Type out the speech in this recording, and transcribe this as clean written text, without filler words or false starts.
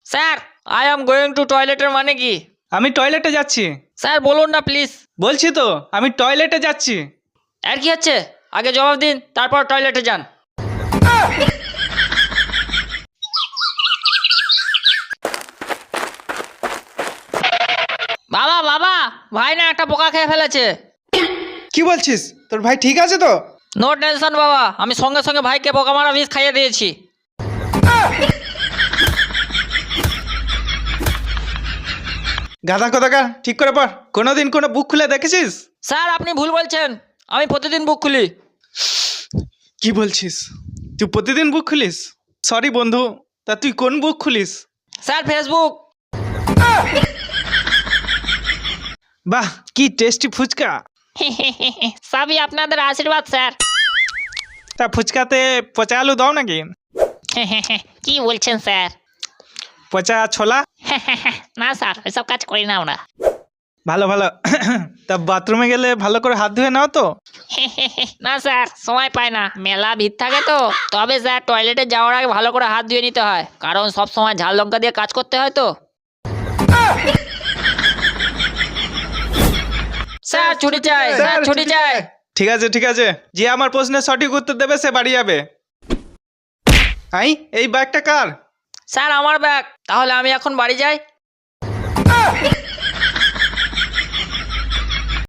Sir I am going to টয়লেটের মানে কি? আমি টয়লেটে যাচ্ছি। স্যার বলুন না প্লিজ। বলছি তো আমি টয়লেটে যাচ্ছি। আর কি হচ্ছে? আগে জবাব দিন, তারপর টয়লেটে যান। বাবা বাবা, ভাই না একটা পোকা খেয়ে ফেলেছে। কি বলছিস? তোর ভাই ঠিক আছে তো? নো টেনশন বাবা, আমি সঙ্গে সঙ্গে ভাইকে পোকা মারা বিষ খাইয়ে দিয়েছি। গাধা কোথাকার, ঠিক করে পড়। কোনোদিন কোনো বুক খুলে দেখেছিস? স্যার আপনি ভুল বলছেন, আমি প্রতিদিন বুক খুলি। কি বলছিস? তুই প্রতিদিন বুক খুলিস? সরি বন্ধু, তা তুই কোন বুক খুলিস? Sir Facebook. বাহ কি টেস্টি ফুচকা। সবই আপনাদের আশীর্বাদ স্যার। তা ফুচকাতে পচা আলু দাও নাকি? কি বলছেন স্যার? পচা ছোলা? না স্যার, এসব কাজ করি না আমরা। ভালো ভালো। তা বাথরুমে গেলে ভালো করে হাত ধুয়ে নাও তো? না স্যার, সময় পায় না, মেলা ভিড় থাকে তো। তবে স্যার টয়লেটে যাওয়ার আগে ভালো করে হাত ধুয়ে নিতে হয়, কারণ সব সময় ঝাল লঙ্কা দিয়ে কাজ করতে হয় তো। স্যার ছুটি চাই, স্যার ছুটি চাই। ঠিক আছে ঠিক আছে, যে আমার প্রশ্নের সঠিক উত্তর দেবে সে বাড়ি যাবে। এই ব্যাগটা কার? স্যার আমার ব্যাগ। তাহলে আমি এখন বাড়ি যাই।